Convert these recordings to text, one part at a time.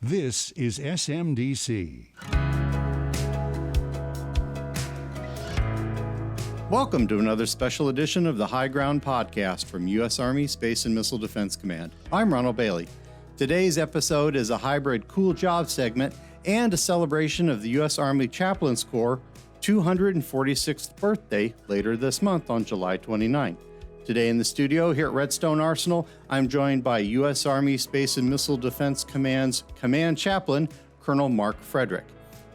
This is SMDC. Welcome to another special edition of the High Ground podcast from U.S. Army Space and Missile Defense Command. I'm Ronald Bailey. Today's episode is a hybrid cool job segment and a celebration of the U.S. Army Chaplain Corps' 246th birthday later this month on July 29. Today in the studio here at Redstone Arsenal, I'm joined by U.S. Army Space and Missile Defense Command's Command Chaplain, Colonel Mark Frederick.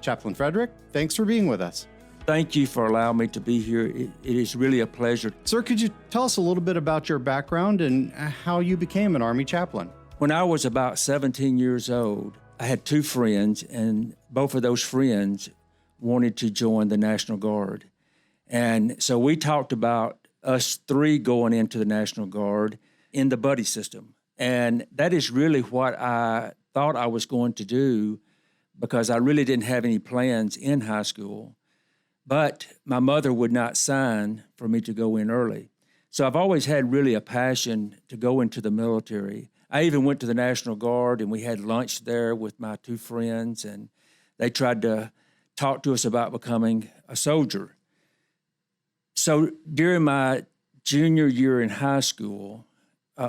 Chaplain Frederick, thanks for being with us. Thank you for allowing me to be here. It is really a pleasure. Sir, could you tell us a little bit about your background and how you became an Army chaplain? When I was about 17 years old, I had two friends, and both of those friends wanted to join the National Guard. And so we talked about us three going into the National Guard in the buddy system. And that is really what I thought I was going to do because I really didn't have any plans in high school. But my mother would not sign for me to go in early. So I've always had really a passion to go into the military. I even went to the National Guard and we had lunch there with my two friends, and they tried to talk to us about becoming a soldier. So during my junior year in high school,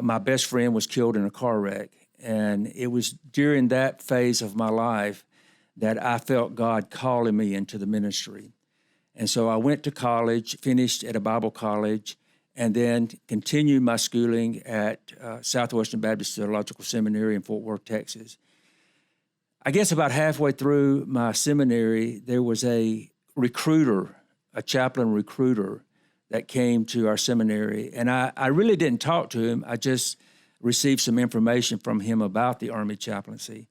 my best friend was killed in a car wreck. And it was during that phase of my life that I felt God calling me into the ministry. And so I went to college, finished at a Bible college, and then continued my schooling at Southwestern Baptist Theological Seminary in Fort Worth, Texas. I guess about halfway through my seminary, there was a recruiter, a chaplain recruiter that came to our seminary. And I really didn't talk to him. I just received some information from him about the Army chaplaincy.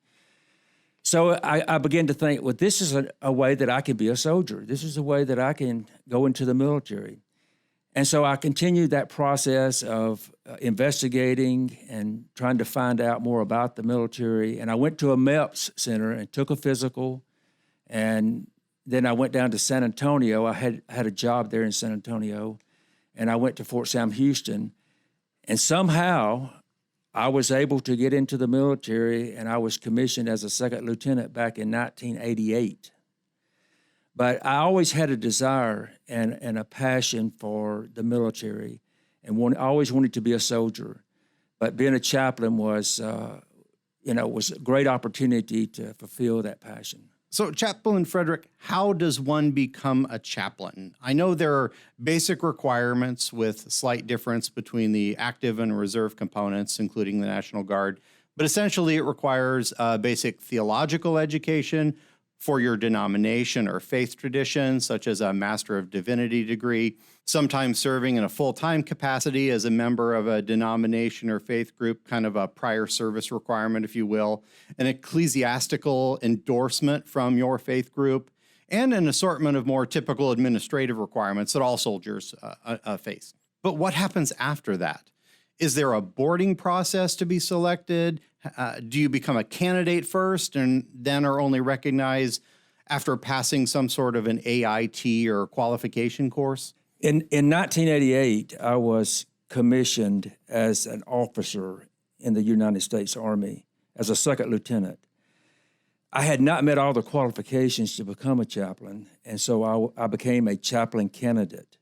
So I began to think, well, this is a way that I can be a soldier. This is a way that I can go into the military. And so I continued that process of investigating and trying to find out more about the military. And I went to a MEPS center and took a physical. And then I went down to San Antonio. I had a job there in San Antonio. And I went to Fort Sam Houston. And somehow I was able to get into the military, and I was commissioned as a second lieutenant back in 1988. But I always had a desire and a passion for the military, and always wanted to be a soldier. But being a chaplain was a great opportunity to fulfill that passion. So, Chaplain Frederick, how does one become a chaplain? I know there are basic requirements with slight difference between the active and reserve components, including the National Guard, but essentially it requires a basic theological education for your denomination or faith tradition, such as a Master of Divinity degree, sometimes serving in a full-time capacity as a member of a denomination or faith group, kind of a prior service requirement, if you will, an ecclesiastical endorsement from your faith group, and an assortment of more typical administrative requirements that all soldiers face. But what happens after that? Is there a boarding process to be selected? Do you become a candidate first and then are only recognized after passing some sort of an AIT or qualification course? In 1988, I was commissioned as an officer in the United States Army as a second lieutenant. I had not met all the qualifications to become a chaplain, and so I became a chaplain candidate.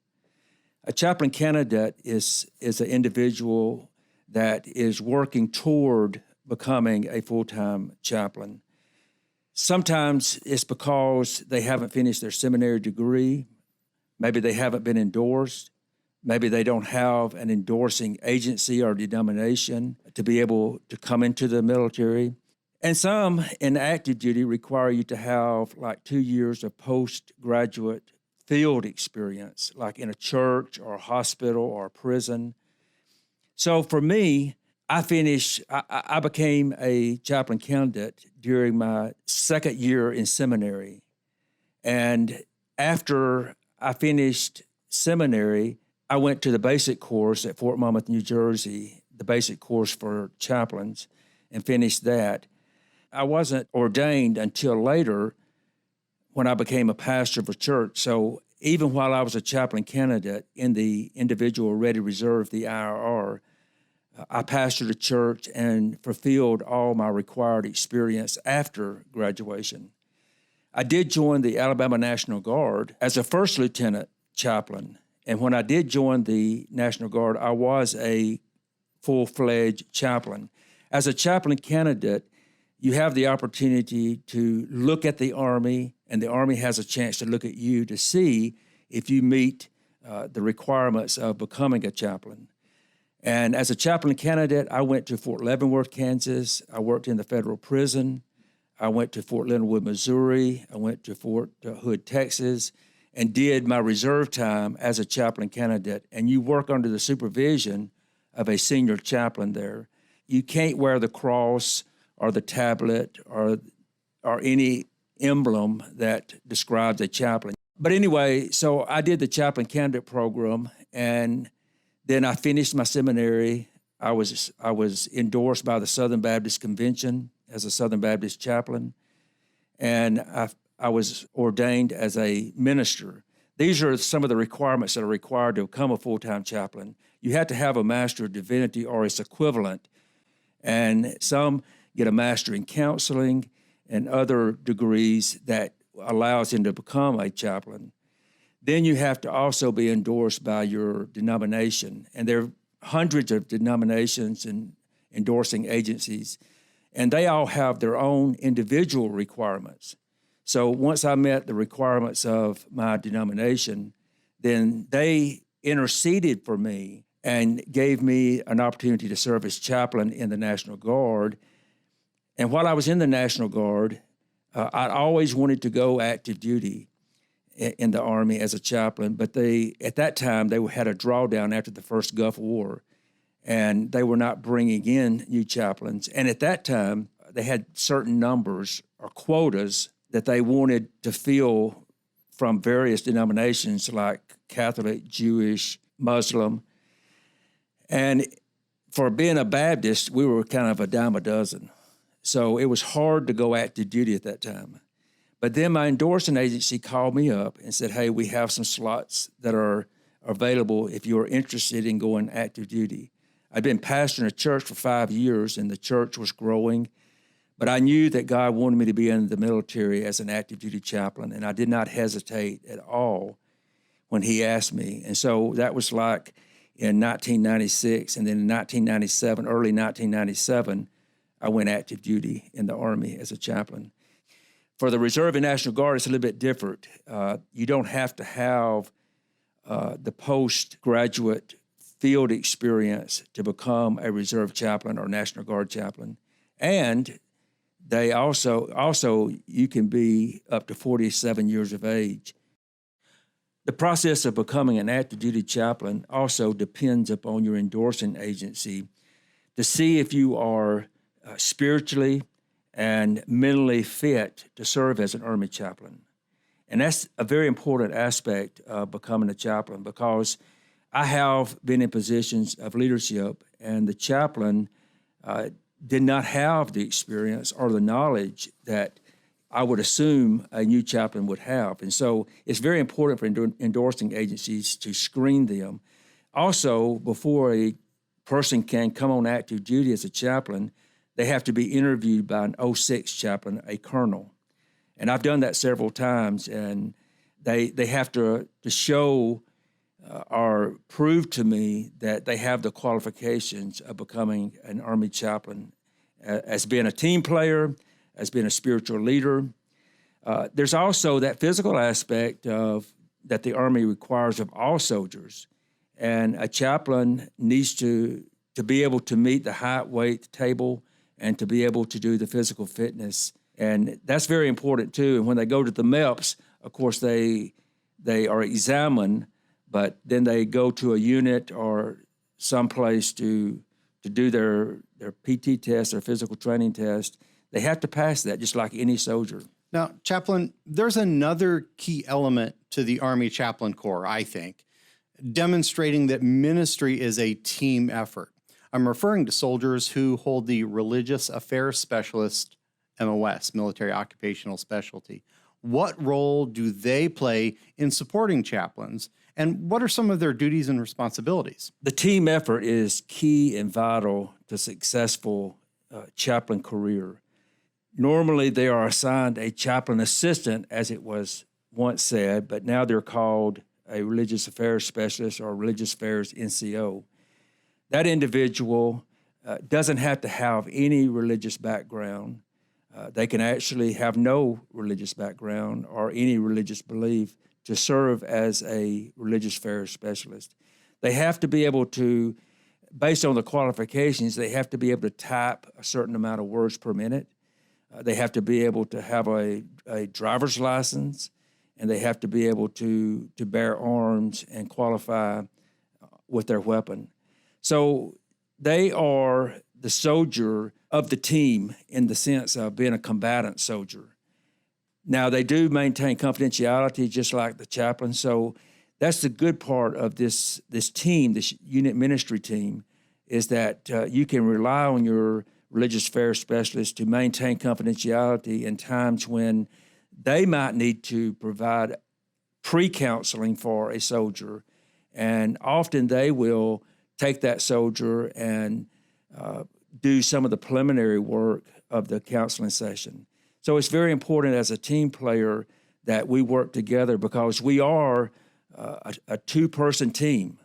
A chaplain candidate is an individual that is working toward becoming a full-time chaplain. Sometimes it's because they haven't finished their seminary degree. Maybe they haven't been endorsed. Maybe they don't have an endorsing agency or denomination to be able to come into the military. And some in active duty require you to have like 2 years of postgraduate field experience, like in a church or a hospital or a prison. So for me, I became a chaplain candidate during my second year in seminary. And after I finished seminary, I went to the basic course at Fort Monmouth, New Jersey, the basic course for chaplains, and finished that. I wasn't ordained until later when I became a pastor of a church. So even while I was a chaplain candidate in the Individual Ready Reserve, the IRR, I pastored a church and fulfilled all my required experience after graduation. I did join the Alabama National Guard as a first lieutenant chaplain. And when I did join the National Guard, I was a full-fledged chaplain. As a chaplain candidate, you have the opportunity to look at the Army, and the Army has a chance to look at you to see if you meet the requirements of becoming a chaplain. And as a chaplain candidate, I went to Fort Leavenworth, Kansas. I worked in the federal prison. I went to Fort Leonard Wood, Missouri. I went to Fort Hood, Texas, and did my reserve time as a chaplain candidate. And you work under the supervision of a senior chaplain there. You can't wear the cross or the tablet or any emblem that describes a chaplain. But anyway, so I did the chaplain candidate program, and then I finished my seminary. I was endorsed by the Southern Baptist Convention as a Southern Baptist chaplain, and I was ordained as a minister. These are some of the requirements that are required to become a full-time chaplain. You have to have a Master of Divinity or its equivalent, and some get a Master in Counseling and other degrees that allows him to become a chaplain. Then you have to also be endorsed by your denomination. And there are hundreds of denominations and endorsing agencies, and they all have their own individual requirements. So once I met the requirements of my denomination, then they interceded for me and gave me an opportunity to serve as chaplain in the National Guard. And while I was in the National Guard, I always wanted to go active duty in the Army as a chaplain, but at that time, they had a drawdown after the first Gulf War, and they were not bringing in new chaplains. And at that time, they had certain numbers or quotas that they wanted to fill from various denominations like Catholic, Jewish, Muslim. And for being a Baptist, we were kind of a dime a dozen. So it was hard to go active duty at that time. But then my endorsing agency called me up and said, hey, we have some slots that are available if you're interested in going active duty. I'd been pastoring a church for 5 years, and the church was growing, but I knew that God wanted me to be in the military as an active duty chaplain, and I did not hesitate at all when he asked me. And so that was like in 1996, and then in 1997, early 1997, I went active duty in the Army as a chaplain. For the Reserve and National Guard, it's a little bit different. You don't have to have the postgraduate field experience to become a Reserve chaplain or National Guard chaplain. And they also you can be up to 47 years of age. The process of becoming an active duty chaplain also depends upon your endorsing agency to see if you are spiritually and mentally fit to serve as an Army chaplain. And that's a very important aspect of becoming a chaplain, because I have been in positions of leadership, and the chaplain did not have the experience or the knowledge that I would assume a new chaplain would have. And so it's very important for endorsing agencies to screen them. Also, before a person can come on active duty as a chaplain, they have to be interviewed by an 06 chaplain, a colonel. And I've done that several times, and they have to show or prove to me that they have the qualifications of becoming an Army chaplain, as being a team player, as being a spiritual leader. There's also that physical aspect that the Army requires of all soldiers. And a chaplain needs to be able to meet the height, weight table, and to be able to do the physical fitness. And that's very important too. And when they go to the MEPS, of course, they are examined, but then they go to a unit or someplace to do their PT test, their physical training test. They have to pass that just like any soldier. Now, Chaplain, there's another key element to the Army Chaplain Corps, I think, demonstrating that ministry is a team effort. I'm referring to soldiers who hold the Religious Affairs Specialist, MOS, Military Occupational Specialty. What role do they play in supporting chaplains? And what are some of their duties and responsibilities? The team effort is key and vital to successful chaplain career. Normally, they are assigned a chaplain assistant, as it was once said, but now they're called a religious affairs specialist or religious affairs NCO. That individual doesn't have to have any religious background. They can actually have no religious background or any religious belief to serve as a religious affairs specialist. They have to be able to, based on the qualifications, they have to be able to type a certain amount of words per minute. They have to be able to have a driver's license, and they have to be able to bear arms and qualify with their weapon. So they are the soldier of the team in the sense of being a combatant soldier. Now, they do maintain confidentiality just like the chaplain, so that's the good part of this team, this unit ministry team, is that you can rely on your religious affairs specialist to maintain confidentiality in times when they might need to provide pre-counseling for a soldier, and often they will take that soldier and do some of the preliminary work of the counseling session. So it's very important as a team player that we work together because we are a two-person team.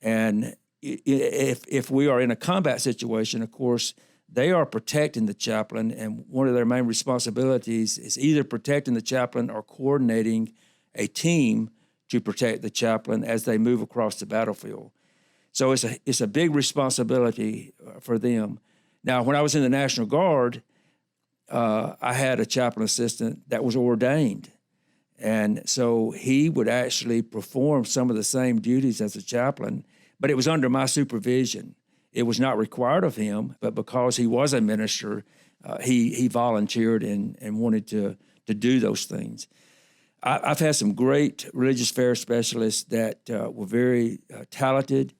And if we are in a combat situation, of course, they are protecting the chaplain, and one of their main responsibilities is either protecting the chaplain or coordinating a team to protect the chaplain as they move across the battlefield. So it's a big responsibility for them. Now, when I was in the National Guard, I had a chaplain assistant that was ordained. And so he would actually perform some of the same duties as a chaplain, but it was under my supervision. It was not required of him, but because he was a minister, he volunteered and wanted to do those things. I've had some great religious affairs specialists that were very talented,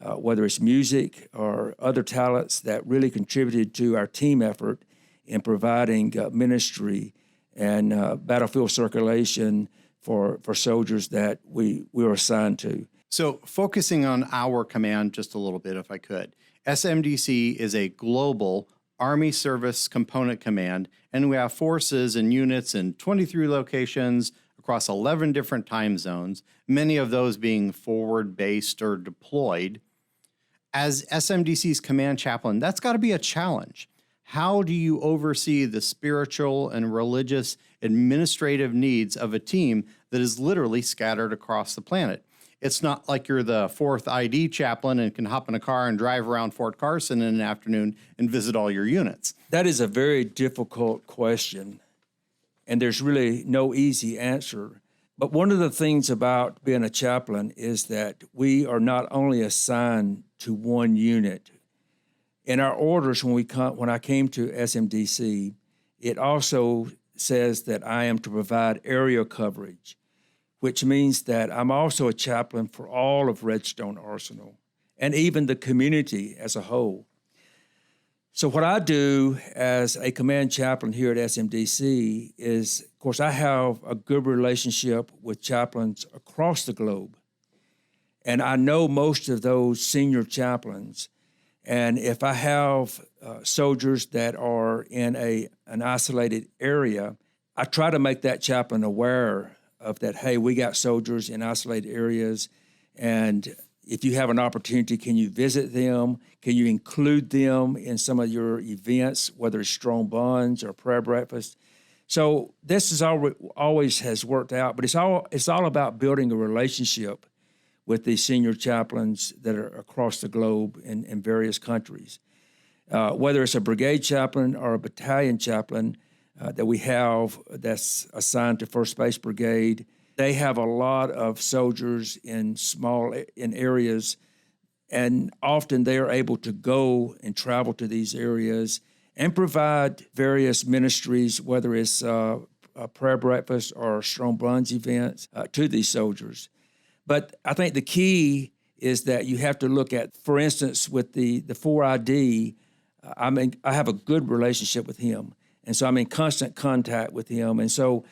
whether it's music or other talents that really contributed to our team effort in providing ministry and battlefield circulation for soldiers that we were assigned to. So focusing on our command just a little bit, if I could. SMDC is a global Army Service Component Command, and we have forces and units in 23 locations across 11 different time zones, many of those being forward-based or deployed. As SMDC's command chaplain, that's got to be a challenge. How do you oversee the spiritual and religious administrative needs of a team that is literally scattered across the planet? It's not like you're the 4th ID chaplain and can hop in a car and drive around Fort Carson in an afternoon and visit all your units. That is a very difficult question, and there's really no easy answer. But one of the things about being a chaplain is that we are not only assigned to one unit. In our orders, when I came to SMDC, it also says that I am to provide area coverage, which means that I'm also a chaplain for all of Redstone Arsenal and even the community as a whole. So what I do as a command chaplain here at SMDC is, of course, I have a good relationship with chaplains across the globe. And I know most of those senior chaplains. And if I have soldiers that are in an isolated area, I try to make that chaplain aware of that, hey, we got soldiers in isolated areas, and if you have an opportunity, can you visit them? Can you include them in some of your events, whether it's strong bonds or prayer breakfast? So this is always has worked out, but it's all about building a relationship with these senior chaplains that are across the globe in various countries. Whether it's a brigade chaplain or a battalion chaplain that we have that's assigned to 1st Space Brigade, they have a lot of soldiers in areas, and often they are able to go and travel to these areas and provide various ministries, whether it's a prayer breakfast or strong bonds events, to these soldiers. But I think the key is that you have to look at, for instance, with the 4ID, I have a good relationship with him. And so I'm in constant contact with him. And so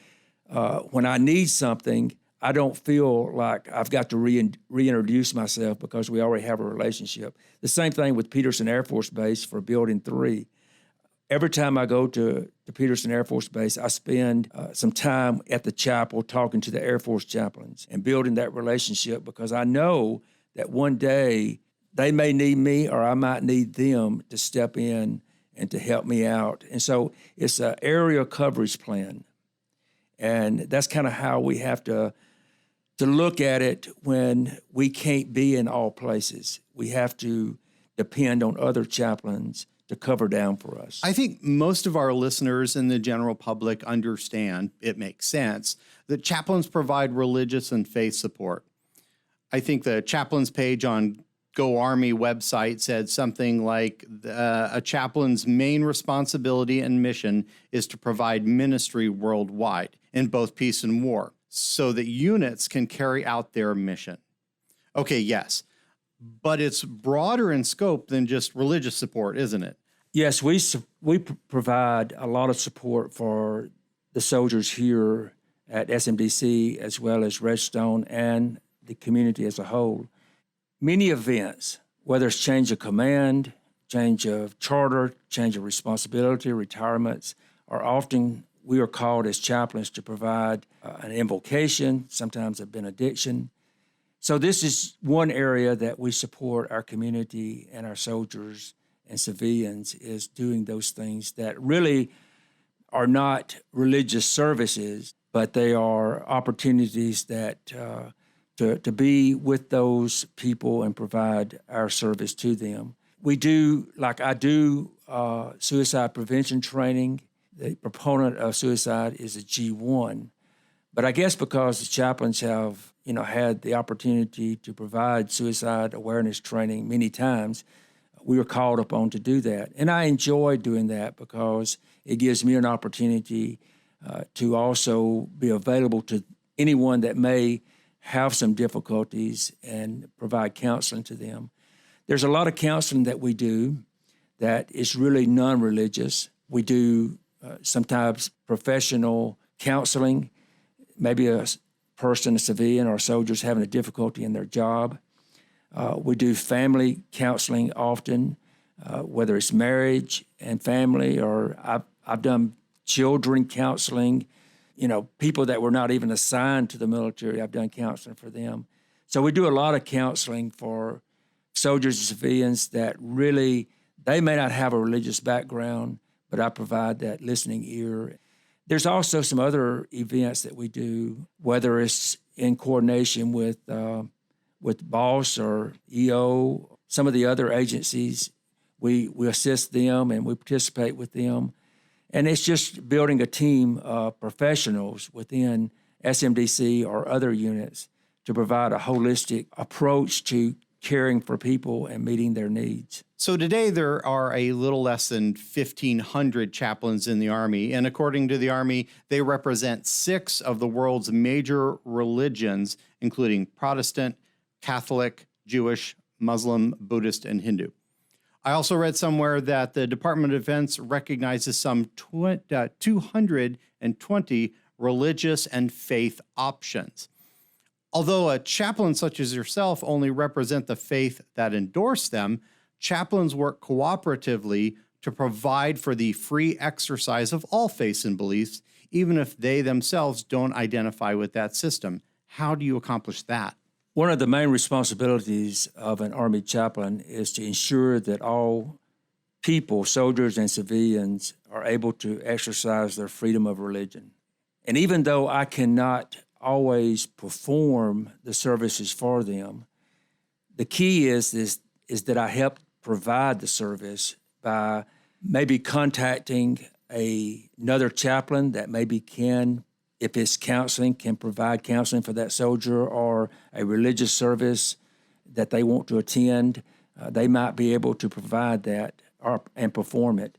when I need something, I don't feel like I've got to reintroduce myself because we already have a relationship. The same thing with Peterson Air Force Base for Building 3. Every time I go to Peterson Air Force Base, I spend some time at the chapel talking to the Air Force chaplains and building that relationship, because I know that one day they may need me or I might need them to step in and to help me out. And so it's an area coverage plan. And that's kind of how we have to look at it when we can't be in all places. We have to depend on other chaplains to cover down for us. I think most of our listeners and the general public understand, it makes sense, that chaplains provide religious and faith support. I think the chaplains page on Go Army website said something like a chaplain's main responsibility and mission is to provide ministry worldwide in both peace and war so that units can carry out their mission. Okay, yes, but it's broader in scope than just religious support, isn't it? Yes, we provide a lot of support for the soldiers here at SMDC as well as Redstone and the community as a whole. Many events, whether it's change of command, change of charter, change of responsibility, retirements, are often we are called as chaplains to provide an invocation, sometimes a benediction. So this is one area that we support our community and our soldiers and civilians, is doing those things that really are not religious services, but they are opportunities that to be with those people and provide our service to them. We do, like I do, suicide prevention training. The proponent of suicide is a G1. But I guess because the chaplains have, had the opportunity to provide suicide awareness training many times, we were called upon to do that. And I enjoy doing that because it gives me an opportunity to also be available to anyone that may have some difficulties and provide counseling to them. There's a lot of counseling that we do that is really non-religious. We do sometimes professional counseling, maybe a person, a civilian or soldiers having a difficulty in their job. We do family counseling often, whether it's marriage and family, or I've done children counseling, people that were not even assigned to the military. I've done counseling for them. So we do a lot of counseling for soldiers and civilians that really, they may not have a religious background, but I provide that listening ear. There's also some other events that we do, whether it's in coordination with BOSS or EO, some of the other agencies. We assist them and we participate with them. And it's just building a team of professionals within SMDC or other units to provide a holistic approach to caring for people and meeting their needs. So today there are a little less than 1,500 chaplains in the Army, and according to the Army, they represent 6 of the world's major religions, including Protestant, Catholic, Jewish, Muslim, Buddhist, and Hindu. I also read somewhere that the Department of Defense recognizes some 220 religious and faith options. Although a chaplain such as yourself only represent the faith that endorse them, chaplains work cooperatively to provide for the free exercise of all faiths and beliefs, even if they themselves don't identify with that system. How do you accomplish that? One of the main responsibilities of an Army chaplain is to ensure that all people, soldiers and civilians, are able to exercise their freedom of religion. And even though I cannot always perform the services for them, the key is that I help provide the service by maybe contacting another chaplain that maybe can, if it's counseling, can provide counseling for that soldier, or a religious service that they want to attend. They might be able to provide that and perform it.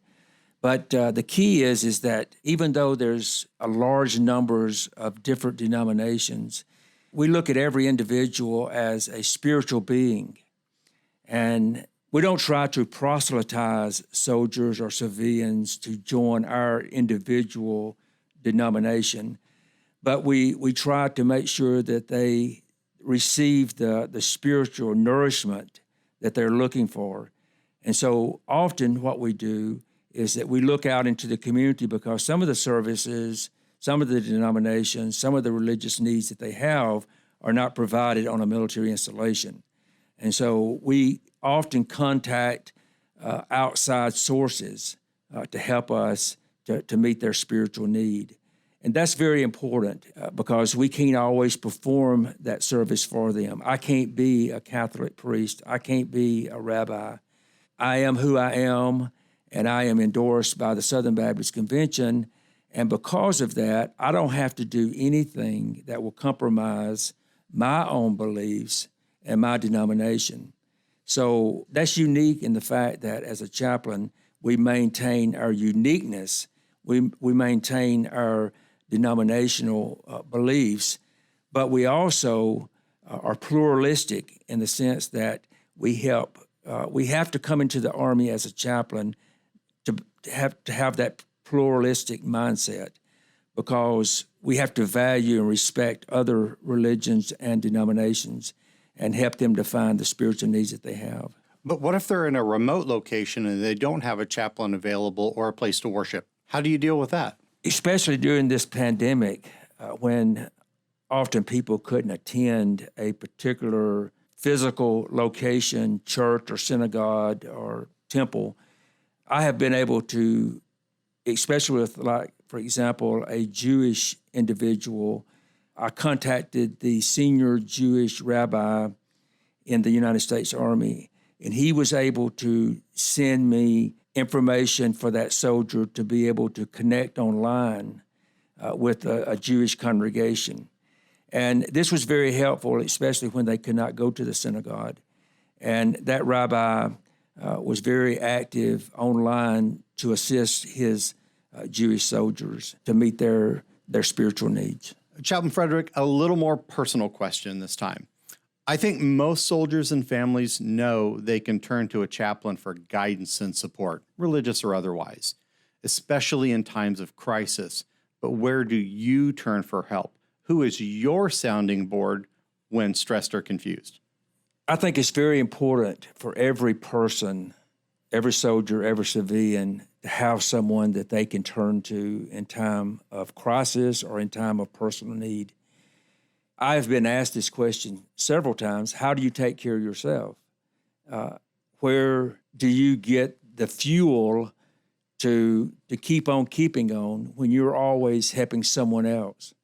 But the key is that even though there's a large numbers of different denominations, we look at every individual as a spiritual being. And we don't try to proselytize soldiers or civilians to join our individual denomination, but we try to make sure that they receive the spiritual nourishment that they're looking for. And so often what we do is that we look out into the community, because some of the services, some of the denominations, some of the religious needs that they have are not provided on a military installation. And so we often contact outside sources to help us to meet their spiritual need. And that's very important because we can't always perform that service for them. I can't be a Catholic priest. I can't be a rabbi. I am who I am, and I am endorsed by the Southern Baptist Convention. And because of that, I don't have to do anything that will compromise my own beliefs and my denomination. So that's unique in the fact that as a chaplain, we maintain our uniqueness. We maintain our denominational beliefs, but we also are pluralistic in the sense that we help. We have to come into the Army as a chaplain to have that pluralistic mindset, because we have to value and respect other religions and denominations and help them to find the spiritual needs that they have. But what if they're in a remote location and they don't have a chaplain available or a place to worship? How do you deal with that? Especially during this pandemic, when often people couldn't attend a particular physical location, church or synagogue or temple, I have been able to, especially with, like, for example, a Jewish individual, I contacted the senior Jewish rabbi in the United States Army, and he was able to send me information for that soldier to be able to connect online with a Jewish congregation. And this was very helpful, especially when they could not go to the synagogue. And that rabbi was very active online to assist his Jewish soldiers to meet their spiritual needs. Chaplain Frederick, a little more personal question this time. I think most soldiers and families know they can turn to a chaplain for guidance and support, religious or otherwise, especially in times of crisis. But where do you turn for help? Who is your sounding board when stressed or confused? I think it's very important for every person, every soldier, every civilian, to have someone that they can turn to in time of crisis or in time of personal need. I've been asked this question several times: how do you take care of yourself? Where do you get the fuel to keep on keeping on when you're always helping someone else?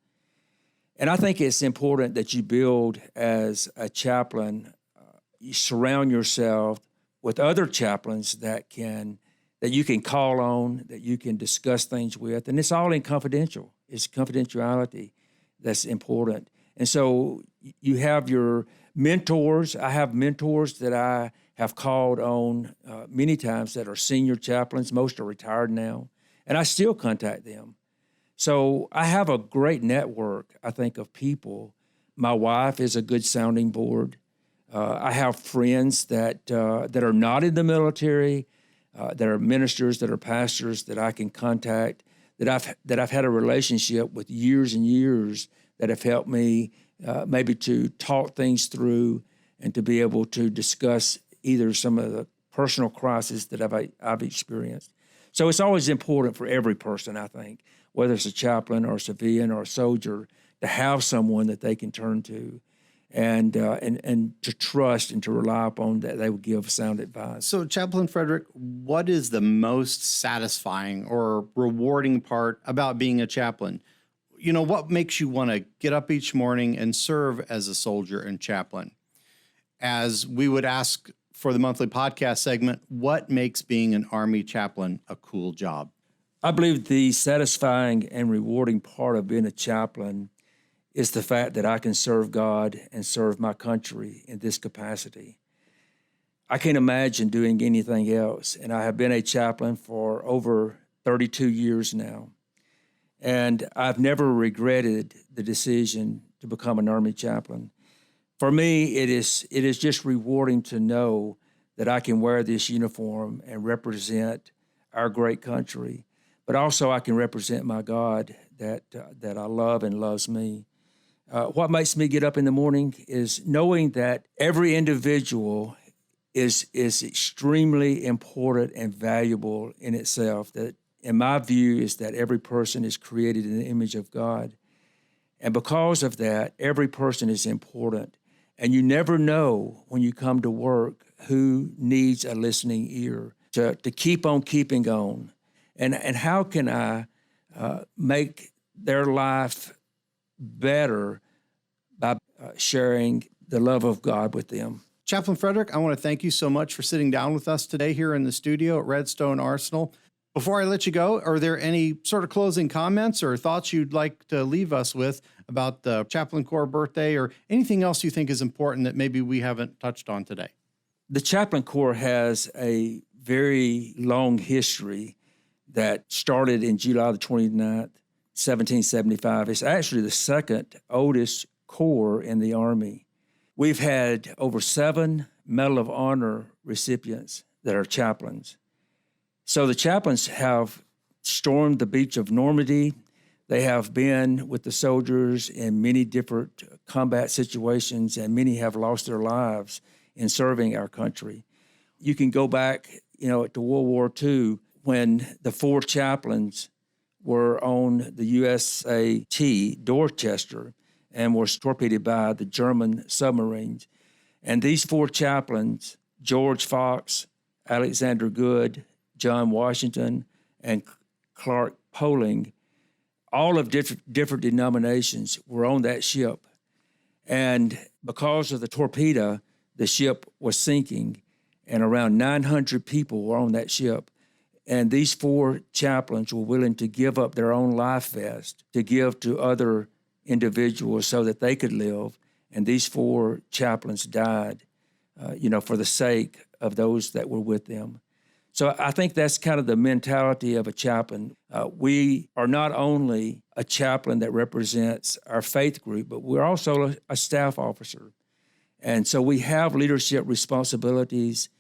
And I think it's important that you build, as a chaplain, you surround yourself with other chaplains that you can call on, that you can discuss things with, and it's all in confidential. It's confidentiality that's important. And so you have your mentors. I have mentors that I have called on many times that are senior chaplains. Most are retired now, and I still contact them. So I have a great network, I think, of people. My wife is a good sounding board. I have friends that are not in the military, that are ministers, that are pastors that I can contact, that I've had a relationship with years and years, that have helped me maybe to talk things through and to be able to discuss either some of the personal crises that I've experienced. So it's always important for every person, I think, whether it's a chaplain or a civilian or a soldier, to have someone that they can turn to and to trust and to rely upon, that they will give sound advice. So, Chaplain Frederick, what is the most satisfying or rewarding part about being a chaplain? You know, what makes you want to get up each morning and serve as a soldier and chaplain? As we would ask for the monthly podcast segment, what makes being an Army chaplain a cool job? I believe the satisfying and rewarding part of being a chaplain is the fact that I can serve God and serve my country in this capacity. I can't imagine doing anything else, and I have been a chaplain for over 32 years now. And I've never regretted the decision to become an Army chaplain. For me, it is just rewarding to know that I can wear this uniform and represent our great country. but also I can represent my God that I love and loves me. What makes me get up in the morning is knowing that every individual is extremely important and valuable in itself. That, in my view, is that every person is created in the image of God. And because of that, every person is important. And you never know when you come to work who needs a listening ear to keep on keeping on. And how can I make their life better by sharing the love of God with them? Chaplain Frederick, I want to thank you so much for sitting down with us today here in the studio at Redstone Arsenal. Before I let you go, are there any sort of closing comments or thoughts you'd like to leave us with about the Chaplain Corps birthday, or anything else you think is important that maybe we haven't touched on today? The Chaplain Corps has a very long history that started in July the 29th, 1775. It's actually the second oldest corps in the Army. We've had over 7 Medal of Honor recipients that are chaplains. So the chaplains have stormed the beach of Normandy. They have been with the soldiers in many different combat situations, and many have lost their lives in serving our country. You can go back, to World War II, when the 4 chaplains were on the USAT Dorchester and were torpedoed by the German submarines. And these 4 chaplains, George Fox, Alexander Good, John Washington, and Clark Poling, all of different denominations, were on that ship. And because of the torpedo, the ship was sinking, and around 900 people were on that ship. And these 4 chaplains were willing to give up their own life vest to give to other individuals so that they could live. And these 4 chaplains died, for the sake of those that were with them. So I think that's kind of the mentality of a chaplain. We are not only a chaplain that represents our faith group, but we're also a staff officer. And so we have leadership responsibilities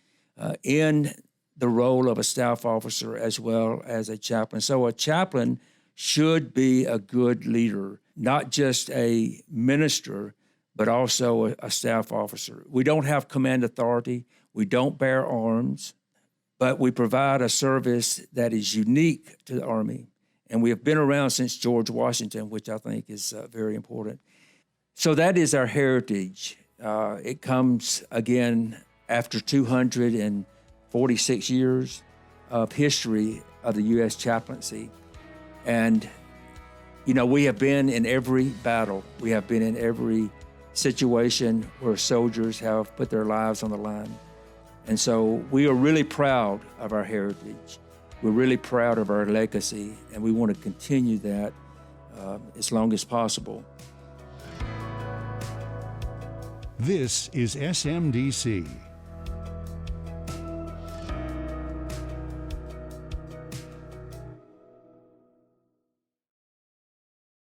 in the role of a staff officer as well as a chaplain. So a chaplain should be a good leader, not just a minister, but also a staff officer. We don't have command authority. We don't bear arms, but we provide a service that is unique to the Army. And we have been around since George Washington, which I think is very important. So that is our heritage. It comes, again, after 246 years of history of the U.S. chaplaincy. And, we have been in every battle. We have been in every situation where soldiers have put their lives on the line. And so we are really proud of our heritage. We're really proud of our legacy, and we want to continue that as long as possible. This is SMDC.